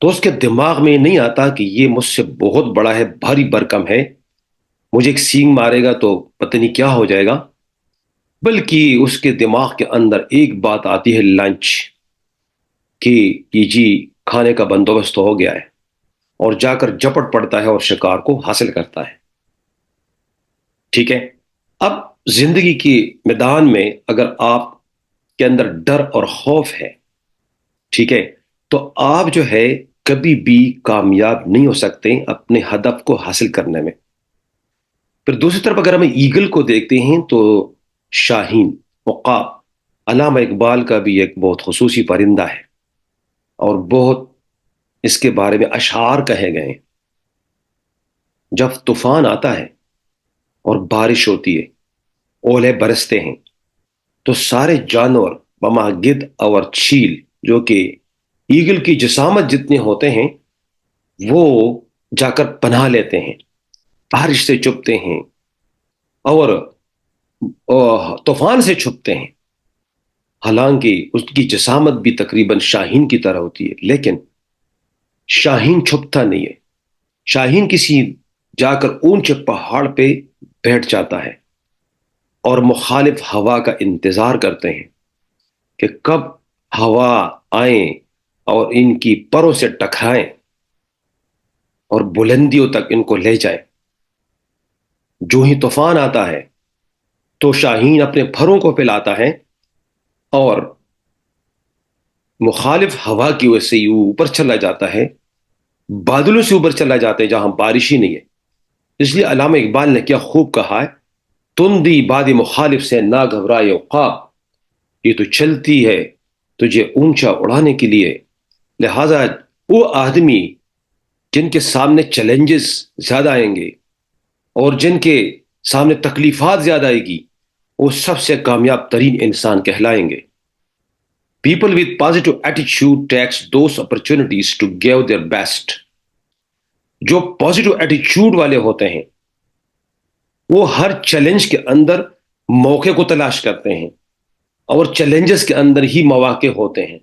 تو اس کے دماغ میں نہیں آتا کہ یہ مجھ سے بہت بڑا ہے، بھاری بھرکم ہے، مجھے ایک سینگ مارے گا تو پتہ نہیں کیا ہو جائے گا، بلکہ اس کے دماغ کے اندر ایک بات آتی ہے، لنچ کی، کہ جی کھانے کا بندوبست ہو گیا ہے، اور جا کر جپٹ پڑتا ہے اور شکار کو حاصل کرتا ہے۔ ٹھیک ہے؟ اب زندگی کی میدان میں اگر آپ کے اندر ڈر اور خوف ہے، ٹھیک ہے، تو آپ جو ہے کبھی بھی کامیاب نہیں ہو سکتے اپنے ہدف کو حاصل کرنے میں۔ پھر دوسری طرف اگر ہم ایگل کو دیکھتے ہیں تو شاہین، عقاب، علامہ اقبال کا بھی ایک بہت خصوصی پرندہ ہے، اور بہت اس کے بارے میں اشعار کہے گئے ہیں۔ جب طوفان آتا ہے اور بارش ہوتی ہے، اولے برستے ہیں، تو سارے جانور بما گدھ اور چیل، جو کہ ایگل کی جسامت جتنے ہوتے ہیں، وہ جا کر پناہ لیتے ہیں، بارش سے چھپتے ہیں، اور طوفان سے چھپتے ہیں۔ حالانکہ اس کی جسامت بھی تقریباً شاہین کی طرح ہوتی ہے، لیکن شاہین چھپتا نہیں ہے۔ شاہین کسی جا کر اونچے پہاڑ پہ بیٹھ جاتا ہے اور مخالف ہوا کا انتظار کرتے ہیں کہ کب ہوا آئیں اور ان کی پروں سے ٹکرائیں اور بلندیوں تک ان کو لے جائے۔ جو ہی طوفان آتا ہے تو شاہین اپنے پھروں کو پھیلاتا ہے اور مخالف ہوا کی وجہ سے یہ اوپر چلا جاتا ہے، بادلوں سے اوپر چلا جاتا ہے جہاں بارش ہی نہیں ہے۔ اس لیے علامہ اقبال نے کیا خوب کہا ہے، تندی باد مخالف سے نہ گھبرائے عقاب، یہ تو چلتی ہے تجھے اونچا اڑانے کے لیے۔ لہذا وہ آدمی جن کے سامنے چیلنجز زیادہ آئیں گے اور جن کے سامنے تکلیفات زیادہ آئے گی، وہ سب سے کامیاب ترین انسان کہلائیں گے۔ People with positive attitude takes those opportunities to give their best۔ جو پازیٹو ایٹیچیوڈ والے ہوتے ہیں وہ ہر چیلنج کے اندر موقع کو تلاش کرتے ہیں، اور چیلنجز کے اندر ہی مواقع ہوتے ہیں،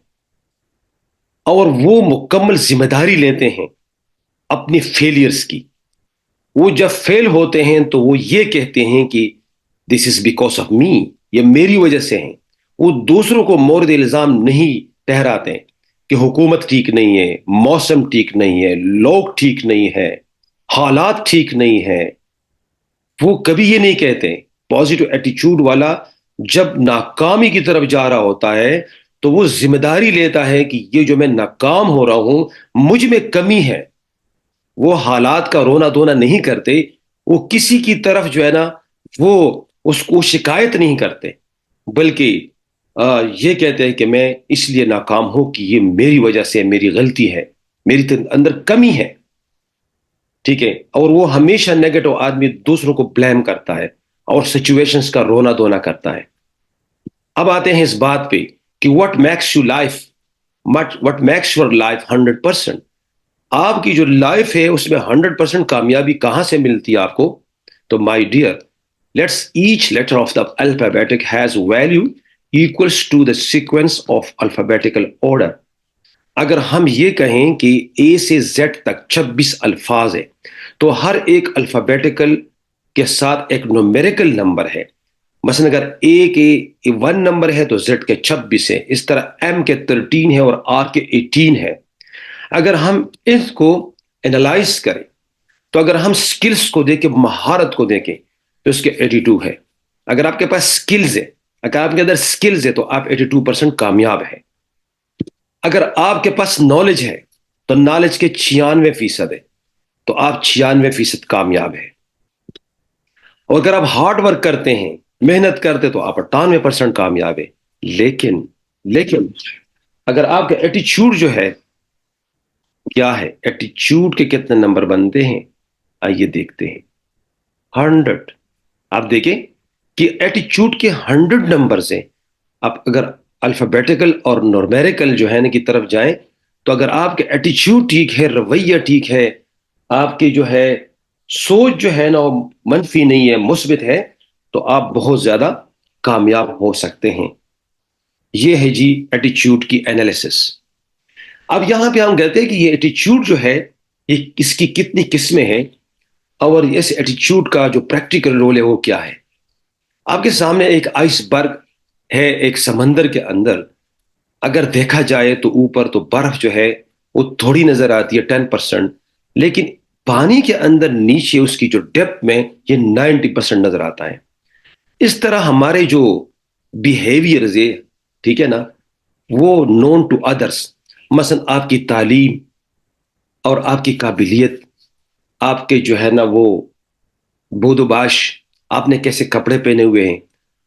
اور وہ مکمل ذمہ داری لیتے ہیں اپنی فیلئرز کی۔ وہ جب فیل ہوتے ہیں تو وہ یہ کہتے ہیں کہ دس از بیکاز آف می، یہ میری وجہ سے ہیں۔ وہ دوسروں کو مورد الزام نہیں ٹھہراتے کہ حکومت ٹھیک نہیں ہے، موسم ٹھیک نہیں ہے، لوگ ٹھیک نہیں ہے، حالات ٹھیک نہیں ہے۔ وہ کبھی یہ نہیں کہتے۔ پازیٹو ایٹیچیوڈ والا جب ناکامی کی طرف جا رہا ہوتا ہے تو وہ ذمہ داری لیتا ہے کہ یہ جو میں ناکام ہو رہا ہوں، مجھ میں کمی ہے۔ وہ حالات کا رونا دھونا نہیں کرتے، وہ کسی کی طرف جو ہے نا وہ اس کو شکایت نہیں کرتے، بلکہ یہ کہتے ہیں کہ میں اس لیے ناکام ہوں کہ یہ میری وجہ سے، میری غلطی ہے، میری اندر کمی ہے۔ ٹھیک ہے؟ اور وہ ہمیشہ نیگیٹو آدمی دوسروں کو بلیم کرتا ہے اور سچویشنز کا رونا دھونا کرتا ہے۔ اب آتے ہیں اس بات پہ کہ وٹ میکس یور لائف 100%۔ آپ کی جو لائف ہے اس میں 100% کامیابی کہاں سے ملتی ہے آپ کو؟ تو my dear, let's each letter of the alphabetic has value equals to the sequence of alphabetical order. اگر ہم یہ کہیں کہ اے سے زیڈ تک 26 الفاظ ہیں، تو ہر ایک الفابیٹیکل کے ساتھ ایک نومیریکل نمبر ہے۔ مثلا اگر اے کے 1 نمبر ہے تو زیڈ کے 26 ہے، اس طرح ایم کے 13 ہے اور آر کے 18 ہے۔ اگر ہم اس کو انالائز کریں تو اگر ہم سکلز کو دیکھیں، مہارت کو دیکھیں، تو اس کے 82 ہے۔ اگر آپ کے پاس سکلز ہے، اگر آپ کے اندر سکلز ہے تو آپ 82% کامیاب ہے۔ اگر آپ کے پاس نالج ہے تو نالج کے 96% ہے، تو آپ 96% کامیاب ہے۔ اور اگر آپ ہارڈ ورک کرتے ہیں، محنت کرتے تو آپ 98% کامیاب ہے۔ لیکن لیکن اگر آپ کا ایٹیچیوڈ جو ہے، کیا ہے ایٹیچیوڈ کے کتنے نمبر بنتے ہیں؟ آئیے دیکھتے ہیں۔ 100۔ آپ دیکھیں کہ ایٹیچیوڈ کے 100 نمبر سے آپ اگر الفابیٹیکل اور نورمیریکل جو ہے نا کی طرف جائیں، تو اگر آپ کے ایٹیچیوڈ ٹھیک ہے، رویہ ٹھیک ہے، آپ کی جو ہے سوچ جو ہے نا وہ منفی نہیں ہے، مثبت ہے، تو آپ بہت زیادہ کامیاب ہو سکتے ہیں۔ یہ ہے جی ایٹیچیوڈ کی انالیسس۔ اب یہاں پہ ہم کہتے ہیں کہ یہ ایٹیچیوڈ جو ہے یہ اس کی کتنی قسمیں ہیں اور اس ایٹیچیوڈ کا جو پریکٹیکل رول ہے وہ کیا ہے. آپ کے سامنے ایک آئس برگ ہے ایک سمندر کے اندر. اگر دیکھا جائے تو اوپر تو برف جو ہے وہ تھوڑی نظر آتی ہے 10%، لیکن پانی کے اندر نیچے اس کی جو ڈیپتھ میں یہ 90% نظر آتا ہے. اس طرح ہمارے جو بیہیویئرز ہے، ٹھیک ہے نا، وہ نون ٹو ادرس. مثلا آپ کی تعلیم اور آپ کی قابلیت، آپ کے جو ہے نا وہ بود و باش، آپ نے کیسے کپڑے پہنے ہوئے ہیں،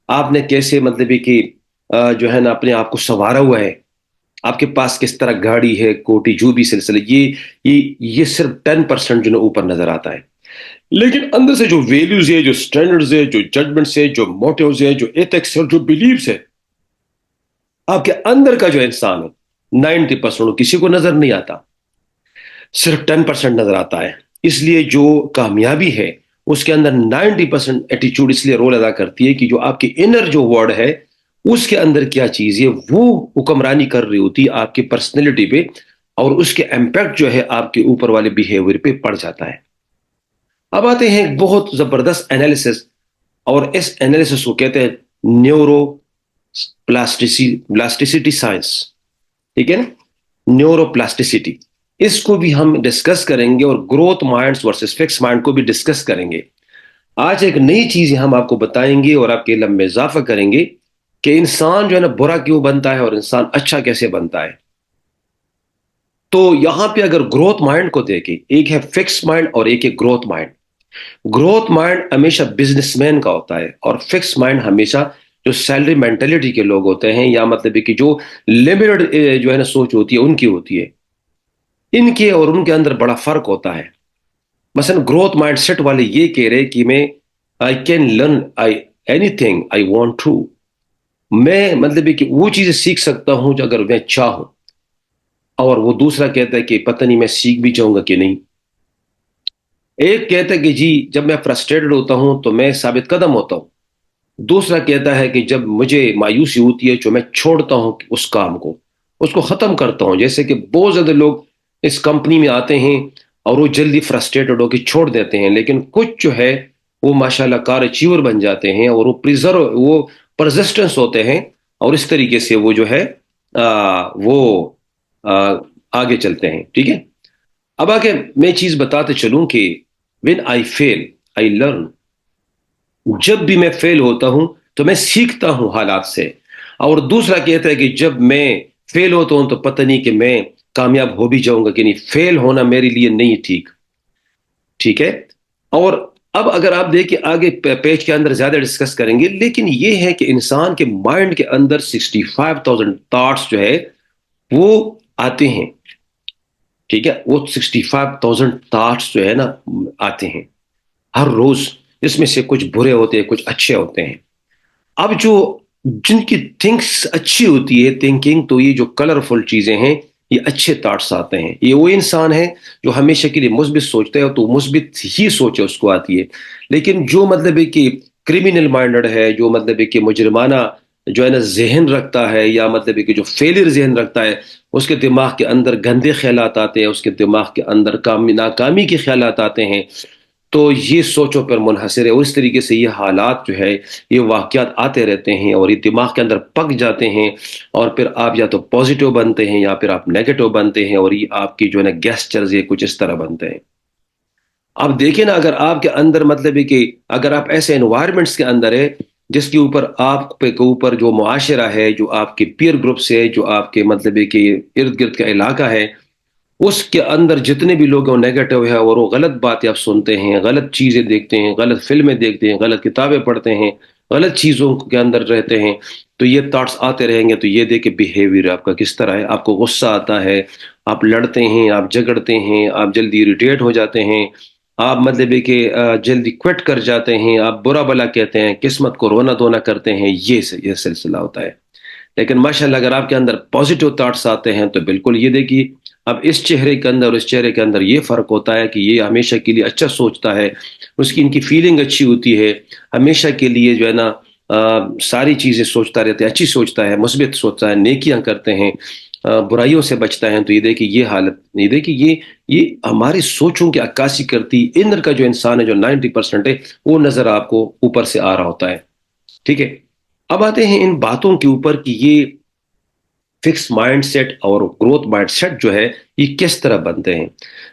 آپ نے کیسے مطلب ہے کہ جو ہے نا اپنے آپ کو سنوارا ہوا ہے، آپ کے پاس کس طرح گاڑی ہے، کوٹی جو بھی سلسلے، یہ صرف 10% جو نا اوپر نظر آتا ہے. لیکن اندر سے جو ویلیوز ہے، جو سٹینڈرڈز ہے، جو ججمنٹس ہے، جو موٹیوز ہے، جو ایتھکس ہے اور جو بلیفز ہے، آپ کے اندر کا جو انسان ہے 90% کسی کو نظر نہیں آتا، صرف 10% نظر آتا ہے. اس لیے جو کامیابی ہے اس کے اندر 90% ایٹیچیوڈ اس لیے رول ادا کرتی ہے کہ جو آپ کی انر جو ورڈ ہے اس کے اندر کیا چیز ہے وہ حکمرانی کر رہی ہوتی ہے آپ کی پرسنالٹی پہ، اور اس کے امپیکٹ جو ہے آپ کے اوپر والے بیہیویئر پہ پڑ جاتا ہے. اب آتے ہیں ایک بہت زبردست انالیسس، اور اس انالیسس کو کہتے ہیں نیورو پلاسٹیسٹی سائنس. ٹھیک ہے نا، نیورو پلاسٹیسٹی، اس کو بھی ہم ڈسکس کریں گے، اور growth minds versus fix mind کو بھی ڈسکس کریں گے. آج ایک نئی چیز ہم آپ کو بتائیں گے اور آپ کے علم میں اضافہ کریں گے کہ انسان جو ہے نا برا کیوں بنتا ہے اور انسان اچھا کیسے بنتا ہے. تو یہاں پہ اگر گروتھ مائنڈ کو دیکھیں، ایک ہے فکس مائنڈ اور ایک ہے گروتھ مائنڈ. گروتھ مائنڈ ہمیشہ بزنس مین کا ہوتا ہے، اور فکس مائنڈ ہمیشہ جو سیلری مینٹلٹی کے لوگ ہوتے ہیں، یا مطلب ہے کہ جو لمیٹڈ جو ہے نا سوچ ہوتی ہے ان کی ہوتی ہے. ان کے اور ان کے اندر بڑا فرق ہوتا ہے. مثلا گروتھ مائنڈ سیٹ والے یہ کہہ رہے کہ میں I can learn anything I want to, میں مطلب ہے کہ وہ چیزیں سیکھ سکتا ہوں جو اگر میں چاہوں. اور وہ دوسرا کہتا ہے کہ پتہ نہیں میں سیکھ بھی جاؤں گا کہ نہیں. ایک کہتا ہے کہ جی جب میں فرسٹریٹڈ ہوتا ہوں تو میں ثابت قدم ہوتا ہوں. دوسرا کہتا ہے کہ جب مجھے مایوسی ہوتی ہے جو میں چھوڑتا ہوں اس کام کو، اس کو ختم کرتا ہوں. جیسے کہ بہت زیادہ لوگ اس کمپنی میں آتے ہیں اور وہ جلدی فرسٹریٹڈ ہو کے چھوڑ دیتے ہیں، لیکن کچھ جو ہے وہ ماشاءاللہ کار اچیور بن جاتے ہیں، اور وہ پرزسٹنس ہوتے ہیں، اور اس طریقے سے وہ جو ہے وہ آگے چلتے ہیں. ٹھیک ہے. اب آگے میں چیز بتاتے چلوں کہ when I fail I learn. جب بھی میں فیل ہوتا ہوں تو میں سیکھتا ہوں حالات سے. اور دوسرا کہتا ہے کہ جب میں فیل ہوتا ہوں تو پتہ نہیں کہ میں کامیاب ہو بھی جاؤں گا کہ نہیں، فیل ہونا میرے لیے نہیں ٹھیک. ٹھیک ہے. اور اب اگر آپ دیکھیں آگے پیج کے اندر زیادہ ڈسکس کریں گے، لیکن یہ ہے کہ انسان کے مائنڈ کے اندر 65,000 تھاٹس جو ہے وہ آتے ہیں. ٹھیک ہے، وہ 65,000 تھاٹس جو ہے نا آتے ہیں ہر روز. اس میں سے کچھ برے ہوتے ہیں، کچھ اچھے ہوتے ہیں. اب جو جن کی تھنکس اچھی ہوتی ہے تھنکنگ، تو یہ جو کلرفل چیزیں ہیں یہ اچھے تھاٹس آتے ہیں. یہ وہ انسان ہے جو ہمیشہ کے لیے مثبت سوچتا ہے تو مثبت ہی سوچ اس کو آتی ہے. لیکن جو مطلب ہے کہ کرمینل مائنڈڈ ہے، جو مطلب ہے کہ مجرمانہ جو ہے نا ذہن رکھتا ہے، یا مطلب ہے کہ جو فیلر ذہن رکھتا ہے، اس کے دماغ کے اندر گندے خیالات آتے ہیں، اس کے دماغ کے اندر ناکامی کے خیالات آتے ہیں. تو یہ سوچوں پر منحصر ہے، اور اس طریقے سے یہ حالات جو ہے یہ واقعات آتے رہتے ہیں اور یہ دماغ کے اندر پک جاتے ہیں، اور پھر آپ یا تو پازیٹیو بنتے ہیں یا پھر آپ نیگیٹو بنتے ہیں، اور یہ آپ کی جو ہے نا گیسچرز یہ کچھ اس طرح بنتے ہیں. آپ دیکھیں نا، اگر آپ کے اندر مطلب ہے کہ اگر آپ ایسے انوائرمنٹس کے اندر ہے جس کے اوپر آپ کے اوپر جو معاشرہ ہے، جو آپ کے پیئر گروپس ہے، جو آپ کے مطلب ہے کہ ارد گرد کا علاقہ ہے، اس کے اندر جتنے بھی لوگ ہیں وہ نیگیٹو ہے، اور وہ غلط باتیں آپ سنتے ہیں، غلط چیزیں دیکھتے ہیں، غلط فلمیں دیکھتے ہیں، غلط کتابیں پڑھتے ہیں، غلط چیزوں کے اندر رہتے ہیں، تو یہ تھاٹس آتے رہیں گے. تو یہ دیکھیں بیہیویئر آپ کا کس طرح ہے. آپ کو غصہ آتا ہے، آپ لڑتے ہیں، آپ جھگڑتے ہیں، آپ جلدی اریٹیٹ ہو جاتے ہیں، آپ مطلب ہے کہ جلدی کوئٹ کر جاتے ہیں، آپ برا بلا کہتے ہیں، قسمت کو رونا دھونا کرتے ہیں. یہ سلسلہ ہوتا ہے. لیکن ماشاءاللہ اگر آپ کے اندر پازیٹیو تھاٹس آتے ہیں تو بالکل یہ دیکھیے، اب اس چہرے کے اندر اور اس چہرے کے اندر یہ فرق ہوتا ہے کہ یہ ہمیشہ کے لیے اچھا سوچتا ہے، اس کی ان کی فیلنگ اچھی ہوتی ہے، ہمیشہ کے لیے جو ہے نا ساری چیزیں سوچتا رہتا ہے، اچھی سوچتا ہے، مثبت سوچتا ہے، نیکیاں کرتے ہیں. برائیوں سے بچتا ہے، تو یہ دیکھیں یہ حالت، یہ دیکھیں یہ ہماری سوچوں کی عکاسی کرتی اندر کا جو انسان ہے جو 90% ہے، وہ نظر آپ کو اوپر سے آ رہا ہوتا ہے. ٹھیک ہے. اب آتے ہیں ان باتوں کے اوپر کہ یہ فکس مائنڈ سیٹ اور گروتھ مائنڈ سیٹ جو ہے یہ کس طرح بنتے ہیں.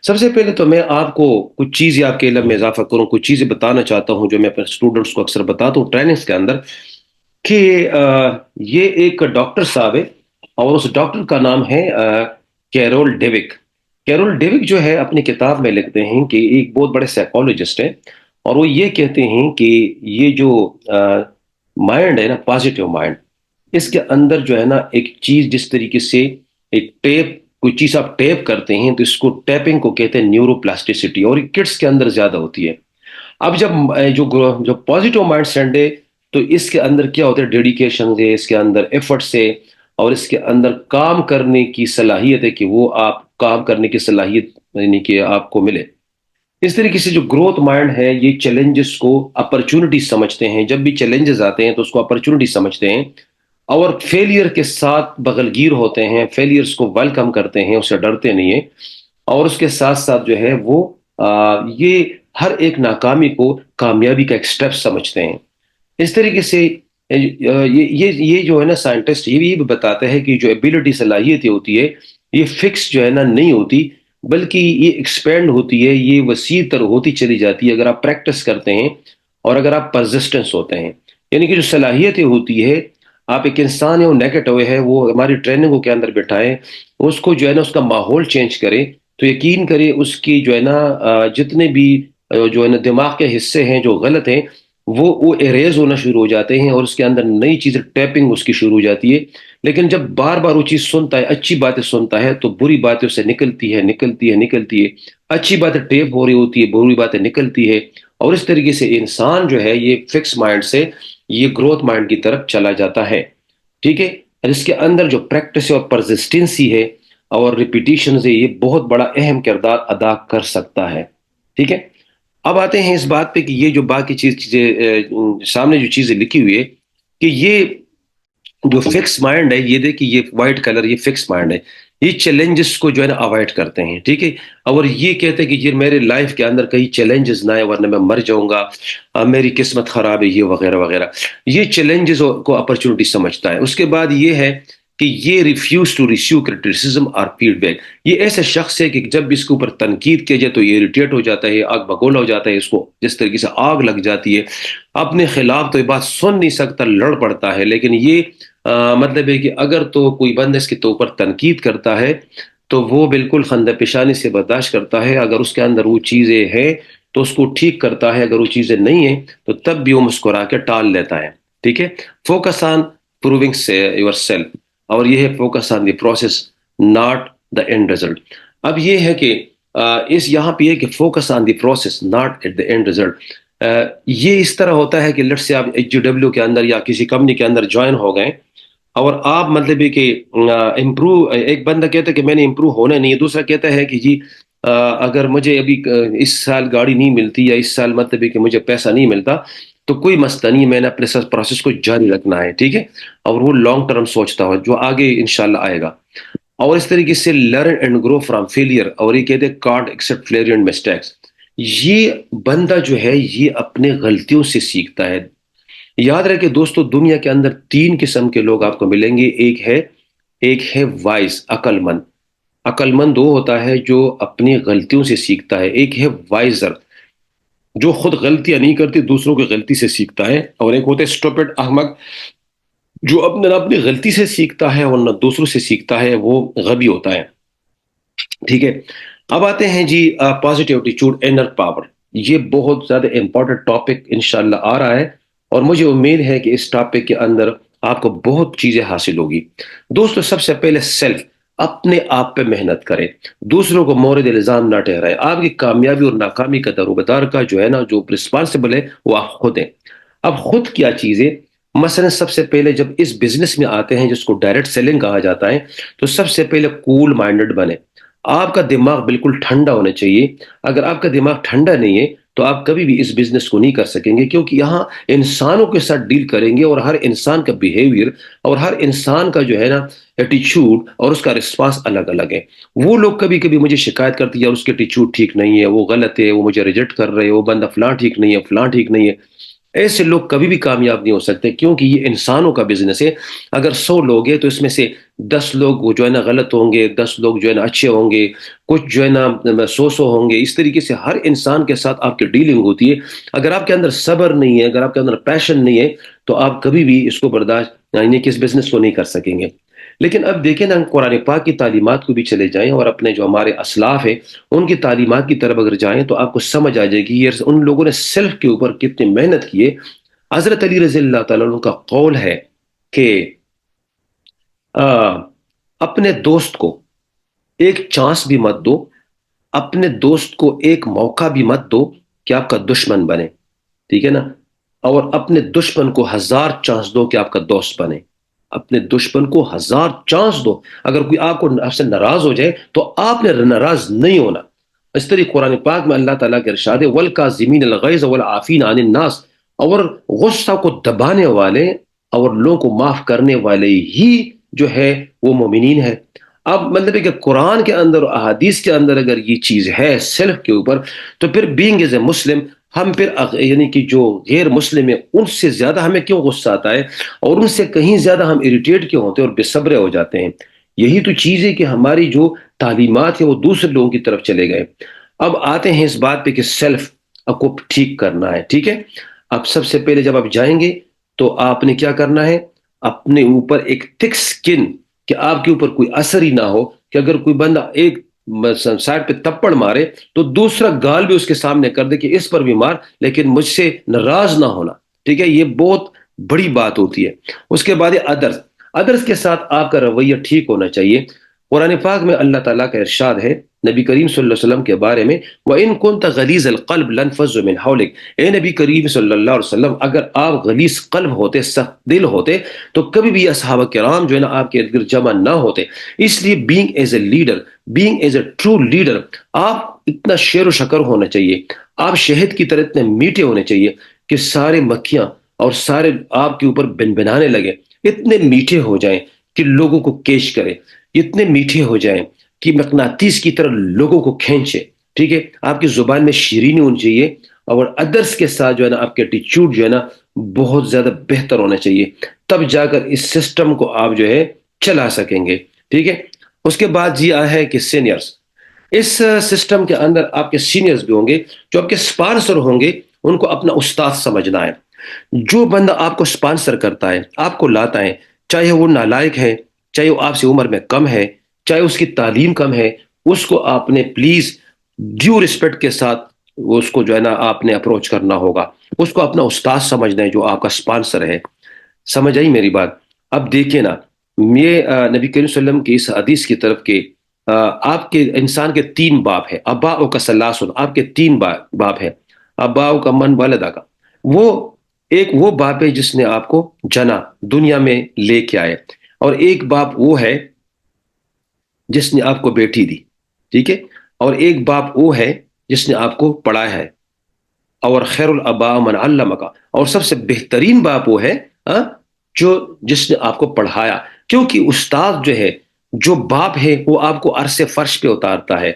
سب سے پہلے تو میں آپ کو کچھ چیزیں آپ کے علم میں اضافہ کروں، کچھ چیزیں بتانا چاہتا ہوں جو میں اپنے اسٹوڈنٹس کو اکثر بتاتا ہوں ٹریننگز کے اندر، کہ یہ ایک ڈاکٹر صاحب ہے اور اس ڈاکٹر کا نام ہے کیرول ڈیوک. کیرول ڈیوک جو ہے اپنی کتاب میں لکھتے ہیں کہ ایک بہت بڑے سائیکالوجسٹ ہیں، اور وہ یہ کہتے ہیں کہ یہ جو مائنڈ ہے نا، پازیٹیو مائنڈ، اس کے اندر جو ہے نا ایک چیز جس طریقے سے ایک ٹیپ، کوئی چیز آپ ٹیپ کرتے ہیں تو اس کو ٹیپنگ کو کہتے ہیں نیورو پلاسٹیسٹی، اور یہ کڈس کے اندر زیادہ ہوتی ہے. اب جب جو پازیٹیو مائنڈ سیٹ ہے تو اس کے اندر کیا ہوتا ہے، ڈیڈیکیشن ہے اس کے اندر، ایفرٹس ہے، اور اس کے اندر کام کرنے کی صلاحیت ہے کہ وہ آپ کام کرنے کی صلاحیت یعنی کہ آپ کو ملے. اس طریقے سے جو گروتھ مائنڈ ہے یہ چیلنجز کو اپرچونٹی سمجھتے ہیں، جب بھی چیلنجز آتے ہیں تو اس کو اپرچونٹی سمجھتے ہیں، اور فیلئر کے ساتھ بغل گیر ہوتے ہیں، فیلئرز کو ویلکم کرتے ہیں، اسے ڈرتے نہیں ہیں، اور اس کے ساتھ ساتھ جو ہے وہ یہ ہر ایک ناکامی کو کامیابی کا ایک سٹیپ سمجھتے ہیں. اس طریقے سے یہ جو ہے نا سائنٹسٹ یہ بھی بتاتے ہیں کہ جو ایبیلٹی صلاحیت ہوتی ہے یہ فکس جو ہے نا نہیں ہوتی، بلکہ یہ ایکسپینڈ ہوتی ہے، یہ وسیع تر ہوتی چلی جاتی ہے اگر آپ پریکٹس کرتے ہیں اور اگر آپ پرزسٹنس ہوتے ہیں. یعنی کہ جو صلاحیتیں ہوتی ہے، آپ ایک انسان ہے وہ نیکٹ ہوئے ہے، وہ ہماری ٹریننگوں کے اندر بٹھائیں، اس کو جو ہے نا اس کا ماحول چینج کریں، تو یقین کریں اس کی جو ہے نا جتنے بھی جو ہے نا دماغ کے حصے ہیں جو غلط ہیں وہ اریز ہونا شروع ہو جاتے ہیں، اور اس کے اندر نئی چیزیں ٹیپنگ اس کی شروع ہو جاتی ہے. لیکن جب بار بار وہ چیز سنتا ہے، اچھی باتیں سنتا ہے، تو بری باتیں اس سے نکلتی ہے نکلتی ہے نکلتی ہے، اچھی باتیں ٹیپ ہو رہی ہوتی ہے، بری باتیں نکلتی ہے، اور اس طریقے سے انسان جو ہے یہ فکس مائنڈ سے یہ گروتھ مائنڈ کی طرف چلا جاتا ہے. ٹھیک ہے. اور اس کے اندر جو پریکٹس ہے اور پرزسٹنسی ہے اور ریپیٹیشن ہے یہ بہت بڑا اہم کردار ادا کر سکتا ہے. ٹھیک ہے. اب آتے ہیں اس بات پہ کہ یہ جو باقی چیزیں سامنے جو چیزیں لکھی ہوئی ہے کہ یہ جو فکس مائنڈ ہے، یہ دیکھیں یہ وائٹ کلر یہ فکس مائنڈ ہے، یہ چیلنجز کو جو ہے نا اوائڈ کرتے ہیں. ٹھیک ہے. اور یہ کہتے ہیں کہ یہ میرے لائف کے اندر کئی چیلنجز نہ آئے ورنہ میں مر جاؤں گا، میری قسمت خراب ہے، یہ وغیرہ وغیرہ. یہ چیلنجز کو اپرچونٹی سمجھتا ہے. اس کے بعد یہ ہے کہ یہ ریفیوز ٹو ریسیو کرٹیسزم اور فیڈ بیک. یہ ایسا شخص ہے کہ جب اس کے اوپر تنقید کی جائے تو یہ اریٹیٹ ہو جاتا ہے، آگ بگولا ہو جاتا ہے، اس کو جس طریقے سے آگ لگ جاتی ہے، اپنے خلاف تو یہ بات سن نہیں سکتا، لڑ پڑتا ہے. لیکن یہ مطلب ہے کہ اگر تو کوئی بندہ اس کے اوپر تنقید کرتا ہے تو وہ بالکل خندہ پیشانی سے برداشت کرتا ہے، اگر اس کے اندر وہ چیزیں ہیں تو اس کو ٹھیک کرتا ہے، اگر وہ چیزیں نہیں ہیں تو تب بھی وہ مسکرا کے ٹال لیتا ہے. ٹھیک ہے. Focus on proving yourself, اور یہ ہے focus on the process not the end result. اب یہ ہے کہ اس یہاں پہ یہ کہ focus on the process not at the end result. یہ اس طرح ہوتا ہے کہ لٹ سے آپ HGW کے اندر یا کسی کمپنی کے اندر جوائن ہو گئے، اور آپ مطلب ہے کہ امپروو، ایک بندہ کہتا ہے کہ میں نے امپروو ہونا نہیں ہے، دوسرا کہتا ہے کہ جی اگر مجھے ابھی اس سال گاڑی نہیں ملتی یا اس سال مطلب ہے کہ مجھے پیسہ نہیں ملتا تو کوئی مسئلہ نہیں، میں نے اپنے پروسیس کو جاری رکھنا ہے. ٹھیک ہے. اور وہ لانگ ٹرم سوچتا ہو جو آگے انشاءاللہ آئے گا. اور اس طریقے سے learn and grow from failure, اور یہ کہتے ہیں can't accept failure and mistakes. یہ بندہ جو ہے یہ اپنے غلطیوں سے سیکھتا ہے. یاد رکھے دوستو، دنیا کے اندر تین قسم کے لوگ آپ کو ملیں گے. ایک ہے وائز، عقل مند. عقل مند وہ ہوتا ہے جو اپنی غلطیوں سے سیکھتا ہے. ایک ہے وائزر جو خود غلطیاں نہیں کرتی، دوسروں کی غلطی سے سیکھتا ہے. اور ایک ہوتا ہے اسٹوپڈ، احمق، جو اپنی غلطی سے سیکھتا ہے اور نہ دوسروں سے سیکھتا ہے، وہ غبی ہوتا ہے. ٹھیک ہے. اب آتے ہیں جی پازیٹیو ایٹیچیوڈ، انر پاور. یہ بہت زیادہ امپورٹنٹ ٹاپک انشاءاللہ آ رہا ہے، اور مجھے امید ہے کہ اس ٹاپک کے اندر آپ کو بہت چیزیں حاصل ہوگی. دوستو سب سے پہلے سیلف، اپنے آپ پہ محنت کریں، دوسروں کو مورد الزام نہ ٹھہرائیں. آپ کی کامیابی اور ناکامی کا دارومدار کا جو ہے نا جو رسپانسبل ہے وہ آپ خود ہیں. اب خود کیا چیزیں، مثلا سب سے پہلے جب اس بزنس میں آتے ہیں جس کو ڈائریکٹ سیلنگ کہا جاتا ہے، تو سب سے پہلے کول مائنڈڈ بنے. آپ کا دماغ بالکل ٹھنڈا ہونا چاہیے. اگر آپ کا دماغ ٹھنڈا نہیں ہے تو آپ کبھی بھی اس بزنس کو نہیں کر سکیں گے، کیونکہ یہاں انسانوں کے ساتھ ڈیل کریں گے، اور ہر انسان کا بیہیویئر اور ہر انسان کا جو ہے نا ایٹیچیوڈ اور اس کا رسپانس الگ الگ ہے۔ وہ لوگ کبھی کبھی مجھے شکایت کرتی ہے، یار اس کے ایٹیچیوڈ ٹھیک نہیں ہے، وہ غلط ہے، وہ مجھے ریجیکٹ کر رہے ہیں، وہ بندہ فلاں ٹھیک نہیں ہے، فلاں ٹھیک نہیں ہے۔ ایسے لوگ کبھی بھی کامیاب نہیں ہو سکتے، کیونکہ یہ انسانوں کا بزنس ہے۔ اگر 100 لوگ ہیں تو اس میں سے 10 لوگ جو ہے نا غلط ہوں گے، 10 لوگ جو ہے نا اچھے ہوں گے، کچھ جو ہے نا سو ہوں گے۔ اس طریقے سے ہر انسان کے ساتھ آپ کی ڈیلنگ ہوتی ہے۔ اگر آپ کے اندر صبر نہیں ہے، اگر آپ کے اندر پیشن نہیں ہے، تو آپ کبھی بھی اس کو برداشت، یعنی کہ اس بزنس کو نہیں کر سکیں گے۔ لیکن اب دیکھیں نا، ہم قرآن پاک کی تعلیمات کو بھی چلے جائیں اور اپنے جو ہمارے اسلاف ہیں ان کی تعلیمات کی طرف اگر جائیں، تو آپ کو سمجھ آ جائے گی یہ ان لوگوں نے سیلف کے اوپر کتنی محنت کی ہے۔ حضرت علی رضی اللہ تعالیٰ عنہ کا قول ہے کہ آ، اپنے دوست کو ایک چانس بھی مت دو، اپنے دوست کو ایک موقع بھی مت دو کہ آپ کا دشمن بنے، ٹھیک ہے نا؟ اور اپنے دشمن کو 1000 چانس دو کہ آپ کا دوست بنے۔ اپنے دشمن کو 1000 چانس دو۔ اگر کوئی آپ سے ناراض ہو جائے تو آپ نے ناراض نہیں ہونا۔ اس طریقے قرآن پاک میں اللہ تعالیٰ کے ارشاد ہے وَالْكَاظِمِينَ الْغَيْظَ وَالْعَافِينَ عَنِ النَّاسِ، اور غصہ کو دبانے والے اور لوگوں کو معاف کرنے والے ہی جو ہے وہ مومنین ہے۔ اب مطلب ہے کہ قرآن کے اندر اور احادیث کے اندر اگر یہ چیز ہے سیلف کے اوپر، تو پھر بینگ ایز اے مسلم ہم پھر یعنی کہ جو غیر مسلم ہے ان سے زیادہ ہمیں کیوں غصہ آتا ہے، اور ان سے کہیں زیادہ ہم اریٹیٹ کیوں ہوتے ہیں اور بے صبرے ہو جاتے ہیں؟ یہی تو چیز ہے کہ ہماری جو تعلیمات ہے وہ دوسرے لوگوں کی طرف چلے گئے۔ اب آتے ہیں اس بات پہ کہ سیلف کو ٹھیک کرنا ہے، ٹھیک ہے؟ اب سب سے پہلے جب آپ جائیں گے تو آپ نے کیا کرنا ہے؟ اپنے اوپر ایک تھک سکن، کہ آپ کے اوپر کوئی اثر ہی نہ ہو، کہ اگر کوئی بندہ ایک سائڈ پہ تپڑ مارے تو دوسرا گال بھی اس کے سامنے کر دے کہ اس پر بھی مار، لیکن مجھ سے ناراض نہ ہونا، ٹھیک ہے؟ یہ بہت بڑی بات ہوتی ہے۔ اس کے بعد ادرس، ادرس کے ساتھ آپ کا رویہ ٹھیک ہونا چاہیے۔ قرآن پاک میں اللہ تعالیٰ کا ارشاد ہے نبی کریم صلی اللہ علیہ وسلم کے بارے میں وَإِن كُنْتَ غَلِيظَ الْقَلْبِ لَانفَضُّوا مِنْ حَوْلِكَ، اے نبی کریم صلی اللہ علیہ وسلم، اگر آپ غلیظ قلب ہوتے، سخت دل ہوتے، تو کبھی بھی اصحابہ کرام جو ہے نا آپ کے ارد گرد جمع نہ ہوتے۔ اس لیے being as a leader, being as a true leader, آپ اتنا شیر و شکر ہونا چاہیے، آپ شہد کی طرح اتنے میٹھے ہونے چاہیے کہ سارے مکھیاں اور سارے آپ کے اوپر بنبنانے لگے، اتنے میٹھے ہو جائیں کہ لوگوں کو کیچ کرے، اتنے میٹھے ہو جائیں کہ مقناطیس کی طرح لوگوں کو کھینچے، ٹھیک ہے؟ آپ کی زبان میں شیرینی ہونی چاہیے، اور ادرس کے ساتھ جو ہے نا آپ کے ایٹیچیوڈ جو ہے نا بہت زیادہ بہتر ہونا چاہیے، تب جا کر اس سسٹم کو آپ جو ہے چلا سکیں گے، ٹھیک ہے؟ اس کے بعد یہ ہے کہ سینئرز، اس سسٹم کے اندر آپ کے سینئرز بھی ہوں گے، جو آپ کے سپانسر ہوں گے، ان کو اپنا استاد سمجھنا ہے۔ جو بندہ آپ کو سپانسر کرتا ہے، آپ کو لاتا ہے، چاہے وہ نالائق ہے، چاہے وہ آپ سے عمر میں کم ہے، چاہے اس کی تعلیم کم ہے، اس کو آپ نے پلیز ڈیو رسپیکٹ کے ساتھ اس کو جو ہے نا آپ نے اپروچ کرنا ہوگا، اس کو اپنا استاد سمجھنا ہے جو آپ کا سپانسر ہے۔ سمجھ آئی میری بات؟ اب دیکھیں نا، یہ نبی کریم صلی اللہ علیہ وسلم کی اس حدیث کی طرف کہ آپ کے انسان کے 3 باپ ہے، ابا کا سلاسل، آپ کے 3 باپ ہے، ابا کا من والدہ کا، وہ ایک وہ باپ ہے جس نے آپ کو جنا، دنیا میں لے کے آئے، اور ایک باپ وہ ہے جس نے آپ کو بیٹی دی، ٹھیک ہے؟ اور ایک باپ وہ ہے جس نے آپ کو پڑھایا ہے، اور خیر الاباء من علم کا، اور سب سے بہترین باپ وہ ہے ہاں، جو جس نے آپ کو پڑھایا، کیونکہ استاد جو ہے، جو باپ ہے وہ آپ کو عرصے فرش پہ اتارتا ہے،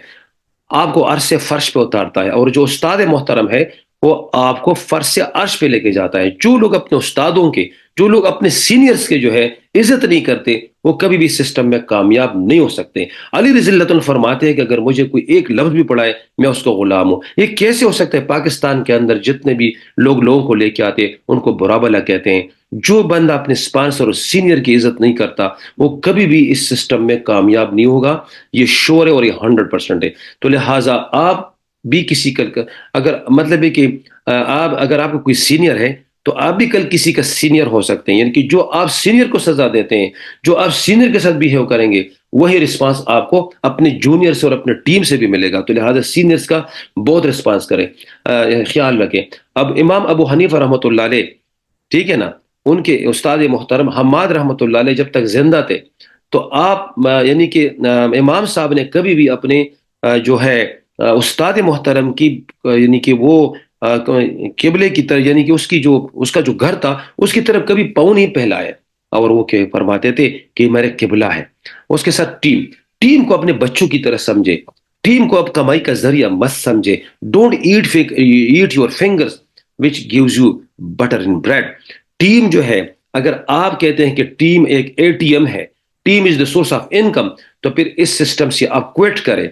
آپ کو عرش فرش پہ اتارتا ہے، اور جو استاد محترم ہے وہ آپ کو فرش عرش پہ لے کے جاتا ہے۔ جو لوگ اپنے استادوں کے، جو لوگ اپنے سینئرز کے جو ہے عزت نہیں کرتے، وہ کبھی بھی سسٹم میں کامیاب نہیں ہو سکتے۔ علی رضی اللہ عنہ فرماتے ہیں کہ اگر مجھے کوئی ایک لفظ بھی پڑھائے میں اس کو غلام ہوں۔ یہ کیسے ہو سکتا ہے؟ پاکستان کے اندر جتنے بھی لوگوں کو لے کے آتے ان کو برا بلا کہتے ہیں۔ جو بندہ اپنے سپانسر اور سینئر کی عزت نہیں کرتا وہ کبھی بھی اس سسٹم میں کامیاب نہیں ہوگا، یہ شور ہے اور یہ 100% ہے۔ تو لہٰذا آپ بھی کسی کا، اگر مطلب ہے کہ آپ اگر آپ کو کوئی سینئر ہے تو آپ بھی کل کسی کا سینئر ہو سکتے ہیں، یعنی کہ جو آپ سینئر کو سزا دیتے ہیں، جو آپ سینئر کے ساتھ بیہیو کریں گے، وہی رسپانس آپ کو اپنے جونیئر سے اور اپنے ٹیم سے بھی ملے گا۔ تو لہٰذا سینئرز کا بہت رسپانس کریں، خیال رکھیں۔ اب امام ابو حنیفہ رحمۃ اللہ علیہ، ٹھیک ہے نا، ان کے استاد محترم حماد رحمۃ اللہ علیہ جب تک زندہ تھے تو آپ یعنی کہ امام صاحب نے کبھی بھی اپنے جو ہے استاد محترم کی یعنی کہ وہ قبلے کی طرف، یعنی کہ اس کا جو گھر تھا اس کی طرف کبھی پاؤں نہیں پھیلایا، اور وہ کہ فرماتے تھے کہ میرے قبلہ ہے۔ اس کے ساتھ ٹیم کو اپنے بچوں کی طرح سمجھے، ٹیم کو اب کمائی کا ذریعہ مت سمجھے۔ Don't eat your fingers which gives you butter in bread. Team جو ہے، اگر آپ کہتے ہیں کہ ٹیم ایک اے ٹی ایم ہے، team is the source of income, تو پھر اس سسٹم سے آپ کوئٹ کریں۔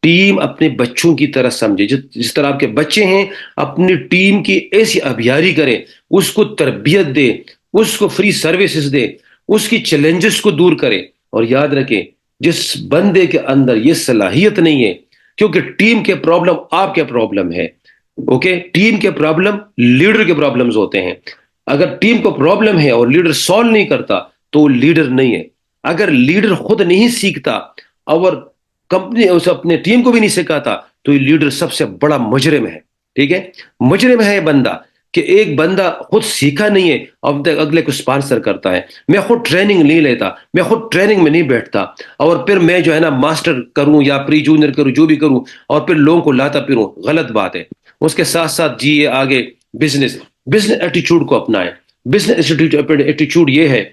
ٹیم اپنے بچوں کی طرح سمجھے، جس طرح آپ کے بچے ہیں، اپنی ٹیم کی ایسی ابیاری کریں، اس کو تربیت دے، اس کو فری سروسز دے، اس کی چیلنجز کو دور کرے۔ اور یاد رکھیں، جس بندے کے اندر یہ صلاحیت نہیں ہے، کیونکہ ٹیم کے پرابلم آپ کے پرابلم ہے، اوکے، ٹیم کے پرابلم لیڈر کے پرابلمز ہوتے ہیں۔ اگر ٹیم کو پرابلم ہے اور لیڈر سالو نہیں کرتا تو وہ لیڈر نہیں ہے۔ اگر لیڈر خود نہیں سیکھتا اور کمپنی اس اپنے ٹیم کو بھی نہیں سکھاتا تو یہ لیڈر سب سے بڑا مجرم ہے۔ ٹھیک ہے، مجرم ہے یہ بندہ کہ ایک بندہ خود سیکھا نہیں ہے اب تک اگلے کو سپانسر کرتا ہے۔ میں خود ٹریننگ نہیں لیتا، میں خود ٹریننگ میں نہیں بیٹھتا، اور پھر میں جو ہے نا ماسٹر کروں یا پری جونیئر کروں، جو بھی کروں، اور پھر لوگوں کو لاتا پھروں، غلط بات ہے۔ اس کے ساتھ ساتھ جیے آگے بزنس ایٹیچیوڈ کو اپنائیں۔ بزنس ایٹیچیوڈ یہ ہے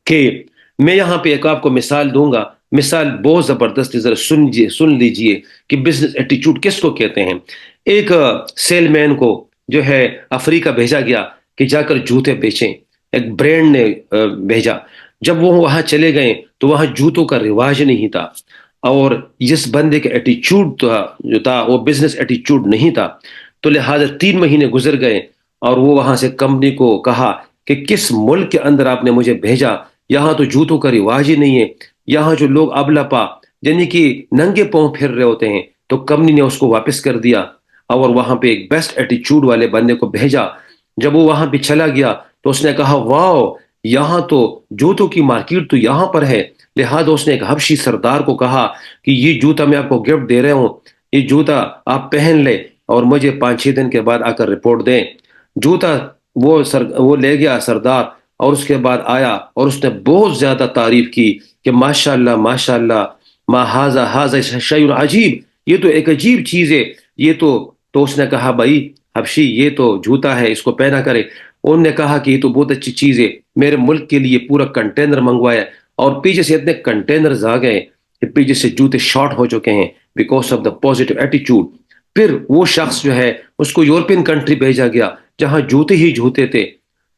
کہ میں یہاں پہ ایک آپ کو مثال دوں گا، مثال بہت زبردست ہے، ذرا سن لیجئے کہ بزنس ایٹیچیوڈ کس کو کہتے ہیں۔ ایک سیل مین کو جو ہے افریقہ بھیجا گیا کہ جا کر جوتے بیچیں، ایک برینڈ نے بھیجا۔ جب وہ وہاں چلے گئے تو وہاں جوتوں کا رواج نہیں تھا، اور جس بندے کا ایٹیچیوڈ تھا جو تھا وہ بزنس ایٹیچیوڈ نہیں تھا، تو لہٰذا 3 مہینے گزر گئے، اور وہ وہاں سے کمپنی کو کہا کہ کس ملک کے اندر آپ نے مجھے بھیجا، یہاں تو جوتوں کا رواج ہی نہیں ہے، یہاں جو لوگ ابلا پا یعنی کہ ننگے پاؤں پھر رہے ہوتے ہیں۔ تو کمپنی نے اس کو واپس کر دیا، اور وہاں پہ ایک بیسٹ ایٹیچیوڈ والے بندے کو بھیجا۔ جب وہ وہاں پہ چلا گیا تو اس نے کہا واو، یہاں تو جوتوں کی مارکیٹ تو یہاں پر ہے۔ لہذا اس نے ایک حبشی سردار کو کہا کہ یہ جوتا میں آپ کو گفٹ دے رہا ہوں، یہ جوتا آپ پہن لے اور مجھے 5-6 دن کے بعد آ کر رپورٹ دیں۔ جوتا وہ لے گیا سردار، اور اس کے بعد آیا اور اس نے بہت زیادہ تعریف کی کہ ماشاء اللہ ماشاء اللہ، ما ہاذا شیء عجیب، یہ تو ایک عجیب چیز ہے، یہ تو اس نے کہا بھائی حبشی، یہ تو جوتا ہے، اس کو پہنا کرے۔ انہوں نے کہا کہ یہ تو بہت اچھی چیز ہے، میرے ملک کے لیے پورا کنٹینر منگوایا، اور پیچھے سے اتنے کنٹینرز آ گئے کہ پیچھے سے جوتے شارٹ ہو چکے ہیں بیکاز آف دا پازیٹیو ایٹیچیوڈ۔ پھر وہ شخص جو ہے اس کو یورپین کنٹری بھیجا گیا جہاں جوتے ہی جوتے تھے۔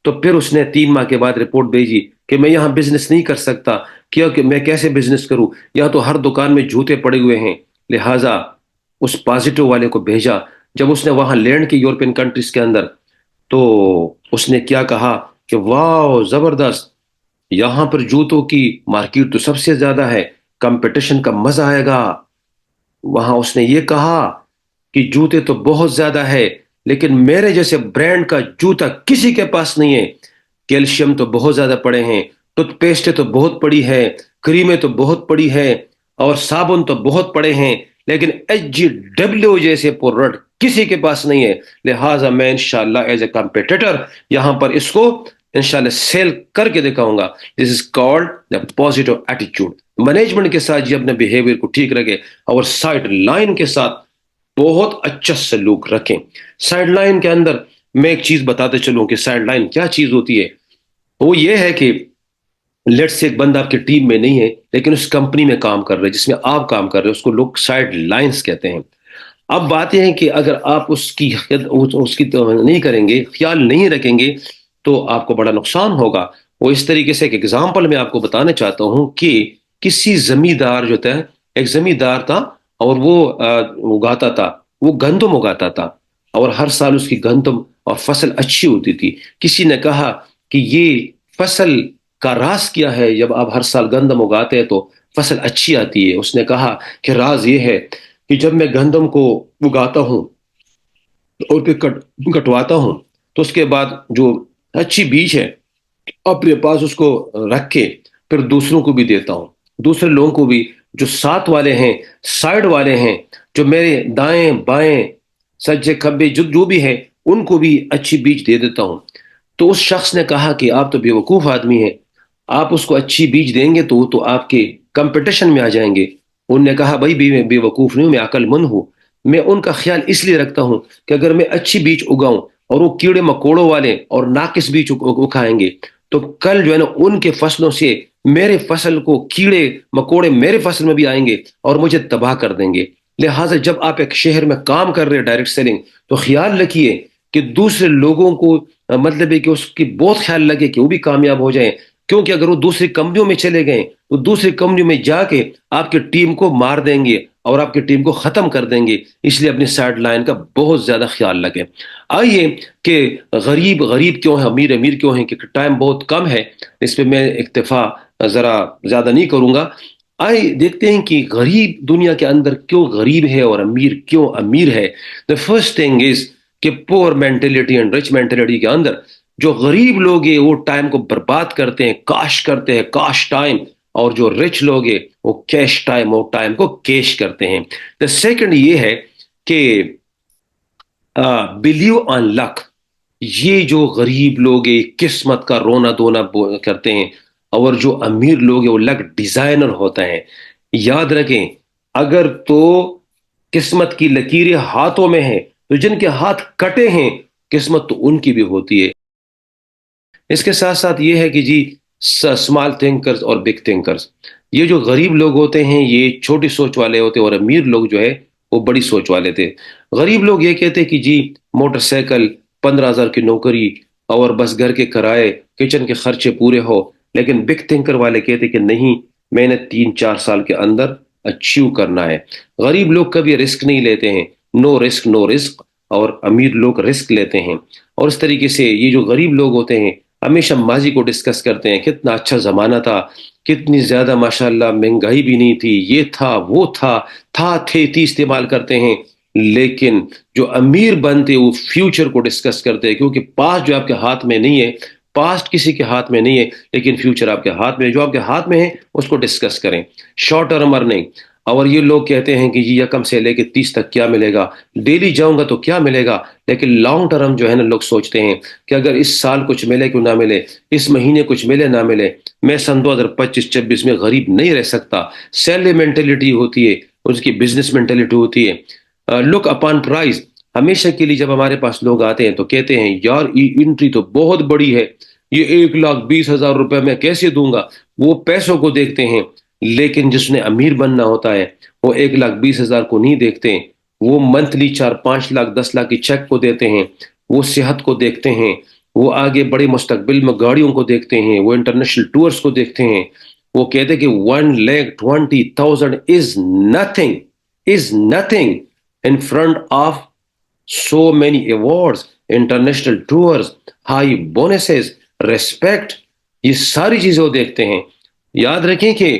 تو پھر اس نے 3 ماہ کے بعد رپورٹ بھیجی کہ میں یہاں بزنس نہیں کر سکتا، کیونکہ میں کیسے بزنس کروں، یہاں تو ہر دکان میں جوتے پڑے ہوئے ہیں۔ لہٰذا اس پازیٹیو والے کو بھیجا۔ جب اس نے وہاں لینڈ کی یورپین کنٹریز کے اندر، تو اس نے کیا کہا کہ واو زبردست، یہاں پر جوتوں کی مارکیٹ تو سب سے زیادہ ہے، کمپٹیشن کا مزہ آئے گا۔ وہاں اس نے یہ کہا کہ جوتے تو بہت زیادہ ہے، لیکن میرے جیسے برانڈ کا جوتا کسی کے پاس نہیں ہے۔ کیلشیم تو بہت زیادہ پڑے ہیں، ٹوتھ پیسٹ تو بہت پڑی ہے، کریمیں تو بہت پڑی ہے، اور صابن تو بہت پڑے ہیں، لیکن HGW جیسے پروڈکٹ کسی کے پاس نہیں ہے۔ لہٰذا میں انشاءاللہ ایز اے کمپیٹیٹر یہاں پر اس کو انشاءاللہ سیل کر کے دکھاؤں گا۔ This is called the positive ایٹیچیوڈ۔ مینجمنٹ کے ساتھ یہ اپنے بیہیویئر کو ٹھیک رکھے، اور سائڈ لائن کے ساتھ بہت اچھا سلوک رکھیں۔ سائڈ لائن کے اندر میں ایک چیز بتاتے چلوں کہ سائڈ لائن کیا چیز ہوتی ہے۔ وہ یہ ہے کہ لیٹ سے ایک بندہ آپ کی ٹیم میں نہیں ہے لیکن اس کمپنی میں کام کر رہے جس میں آپ کام کر رہے ہیں، اس کو لوگ سائڈ لائنز کہتے ہیں۔ اب بات یہ ہے کہ اگر آپ اس کی نہیں کریں گے، خیال نہیں رکھیں گے، تو آپ کو بڑا نقصان ہوگا۔ وہ اس طریقے سے ایک ایگزامپل میں آپ کو بتانا چاہتا ہوں کہ کسی زمیندار جو تھا، ایک زمیندار تھا، اور وہ اگاتا تھا، وہ گندم اگاتا تھا، اور ہر سال اس کی گندم اور فصل اچھی ہوتی تھی۔ کسی نے کہا کہ یہ فصل کا راز کیا ہے، جب آپ ہر سال گندم اگاتے ہیں تو فصل اچھی آتی ہے؟ اس نے کہا کہ راز یہ ہے کہ جب میں گندم کو اگاتا ہوں اور پھر کٹواتا ہوں، تو اس کے بعد جو اچھی بیج ہے اپنے پاس اس کو رکھ کے پھر دوسروں کو بھی دیتا ہوں، دوسرے لوگوں کو بھی، جو ساتھ والے ہیں، سائڈ والے ہیں، جو میرے دائیں بائیں سجے کھبے جو بھی ہیں، ان کو بھی اچھی بیج دے دیتا ہوں۔ تو اس شخص نے کہا کہ آپ تو بے وقوف آدمی ہیں، آپ اس کو اچھی بیج دیں گے تو وہ تو آپ کے کمپٹیشن میں آ جائیں گے۔ انہوں نے کہا بھائی بے وقوف نہیں ہوں، میں عقل مند ہوں۔ میں ان کا خیال اس لیے رکھتا ہوں کہ اگر میں اچھی بیج اگاؤں اور وہ کیڑے مکوڑوں والے اور ناقص بیج اگائیں گے تو کل جو ہے نا ان کے فصلوں سے میرے فصل کو کیڑے مکوڑے میرے فصل میں بھی آئیں گے اور مجھے تباہ کر دیں گے. لہٰذا جب آپ ایک شہر میں کام کر رہے ہیں ڈائریکٹ سیلنگ، تو خیال رکھیے کہ دوسرے لوگوں کو مطلب ہے کہ اس کی بہت خیال لگے کہ وہ بھی کامیاب ہو جائیں. کیونکہ اگر وہ دوسری کمپنیوں میں چلے گئے تو دوسری کمپنیوں میں جا کے آپ کی ٹیم کو مار دیں گے اور آپ کی ٹیم کو ختم کر دیں گے. اس لیے اپنی سائڈ لائن کا بہت زیادہ خیال رکھیں. آئیے کہ غریب غریب کیوں ہے، امیر امیر کیوں ہے، کہ ٹائم بہت کم ہے، اس پہ میں اکتفا ذرا زیادہ نہیں کروں گا. آئے دیکھتے ہیں کہ غریب دنیا کے اندر کیوں غریب ہے اور امیر کیوں امیر ہے. دا فرسٹ تھنگ از کہ پور مینٹلٹی اینڈ رچ مینٹلٹی کے اندر جو غریب لوگ ہیں وہ ٹائم کو برباد کرتے ہیں، کاش کرتے ہیں، کاش ٹائم. اور جو رچ لوگ ہیں وہ کیش ٹائم، وہ ٹائم کو کیش کرتے ہیں. دا سیکنڈ یہ ہے کہ بلیو آن لک. یہ جو غریب لوگ ہیں قسمت کا رونا دھونا کرتے ہیں، اور جو امیر لوگ ہیں وہ لک ڈیزائنر ہوتا ہے. یاد رکھیں اگر تو قسمت کی لکیریں ہاتھوں میں ہیں تو جن کے ہاتھ کٹے ہیں قسمت تو ان کی بھی ہوتی ہے. اس کے ساتھ ساتھ یہ ہے کہ جی اسمال تھنکرز اور بگ تھنکرز، یہ جو غریب لوگ ہوتے ہیں یہ چھوٹی سوچ والے ہوتے ہیں اور امیر لوگ جو ہے وہ بڑی سوچ والے تھے. غریب لوگ یہ کہتے کہ جی موٹر سائیکل، 15,000 کی نوکری اور بس گھر کے کرائے کچن کے خرچے پورے ہو. لیکن بگ تھنکر والے کہتے کہ نہیں، میں نے 3-4 سال کے اندر اچیو کرنا ہے. غریب لوگ کبھی رسک نہیں لیتے ہیں، نو رسک نو رسک، اور امیر لوگ رسک لیتے ہیں. اور اس طریقے سے یہ جو غریب لوگ ہوتے ہیں ہمیشہ ماضی کو ڈسکس کرتے ہیں، کتنا اچھا زمانہ تھا، کتنی زیادہ ماشاءاللہ مہنگائی بھی نہیں تھی، یہ تھا وہ تھا تھے تھی استعمال کرتے ہیں. لیکن جو امیر بنتے وہ فیوچر کو ڈسکس کرتے ہیں، کیونکہ پاسٹ جو آپ کے ہاتھ میں نہیں ہے، پاسٹ کسی کے ہاتھ میں نہیں ہے، لیکن فیوچر آپ کے ہاتھ میں ہے. جو آپ کے ہاتھ میں ہے اس کو ڈسکس کریں، شارٹ ٹرم ارننگ. اور یہ لوگ کہتے ہیں کہ جی یکم سے لے کے 30 تک کیا ملے گا، ڈیلی جاؤں گا تو کیا ملے گا. لیکن لانگ ٹرم جو ہے نا لوگ سوچتے ہیں کہ اگر اس سال کچھ ملے کیوں نہ ملے، اس مہینے کچھ ملے نہ ملے، میں سن 2025-26 میں غریب نہیں رہ سکتا. سیلری مینٹلٹی ہوتی ہے، اس کی بزنس مینٹلٹی ہوتی ہے. لک اپان پرائز. ہمیشہ کے لیے جب ہمارے پاس لوگ آتے ہیں تو کہتے ہیں یار یہ انٹری تو بہت بڑی ہے، یہ 1,20,000 روپے میں کیسے دوں گا. وہ پیسوں کو دیکھتے ہیں. لیکن جس نے امیر بننا ہوتا ہے وہ 1,20,000 کو نہیں دیکھتے، وہ منتھلی 4-5 لاکھ 10 لاکھ کی چیک کو دیتے ہیں. وہ صحت کو دیکھتے ہیں، وہ آگے بڑے مستقبل میں گاڑیوں کو دیکھتے ہیں، وہ انٹرنیشنل ٹورز کو دیکھتے ہیں. وہ کہتے ہیں کہ 1,20,000 is nothing in front of so many awards, international tours, high bonuses, respect. یہ ساری چیزیں وہ دیکھتے ہیں. یاد رکھیں کہ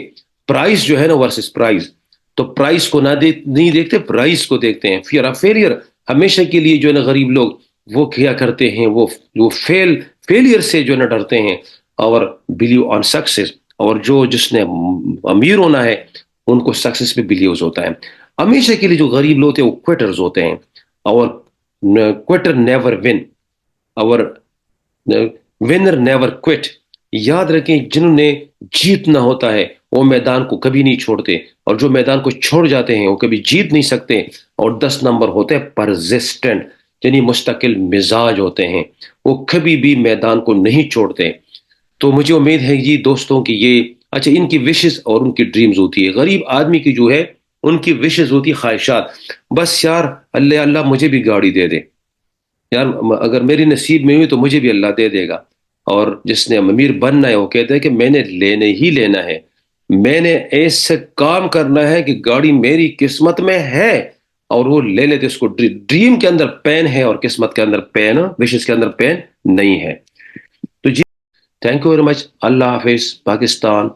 پرائز جو ہے نا ورسز پرائز، تو پرائز کو نہیں دیکھتے، پرائز کو دیکھتے ہیں. Fear of failure. ہمیشہ کے لیے جو ہے نا غریب لوگ وہ کیا کرتے ہیں، وہ فیلئر سے جو ہے نا ڈرتے ہیں. اور بلیو آن سکسیس. اور جس نے امیر ہونا ہے ان کو سکسیس پہ بلیوز ہوتا ہے. ہمیشہ کے لیے جو غریب لوگ ہوتے ہیں وہ کوئٹرز ہوتے ہیں. اور کوئٹر نیور ون، اور ونر نیور کوئٹ. یاد رکھیں جنہوں نے جیتنا ہوتا ہے وہ میدان کو کبھی نہیں چھوڑتے، اور جو میدان کو چھوڑ جاتے ہیں وہ کبھی جیت نہیں سکتے. اور 10 نمبر ہوتے ہیں پرزسٹنٹ، یعنی مستقل مزاج ہوتے ہیں، وہ کبھی بھی میدان کو نہیں چھوڑتے. تو مجھے امید ہے یہ دوستوں کہ یہ اچھا ان کی وشز اور ان کی ڈریمز ہوتی ہے. غریب آدمی کی جو ہے ان کی وشز ہوتی خواہشات، بس یار اللہ اللہ مجھے بھی گاڑی دے دے یار، اگر میری نصیب میں ہوئی تو مجھے بھی اللہ دے دے گا. اور جس نے امیر بننا ہے وہ کہتا ہے کہ میں نے لینے ہی لینا ہے، میں نے ایسے کام کرنا ہے کہ گاڑی میری قسمت میں ہے. اور وہ لے لیتے، اس کو ڈریم کے اندر پین ہے اور قسمت کے اندر پین، وشز کے اندر پین نہیں ہے. تو جی تھینک یو ویری مچ. اللہ حافظ. پاکستان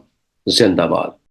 زندہ باد.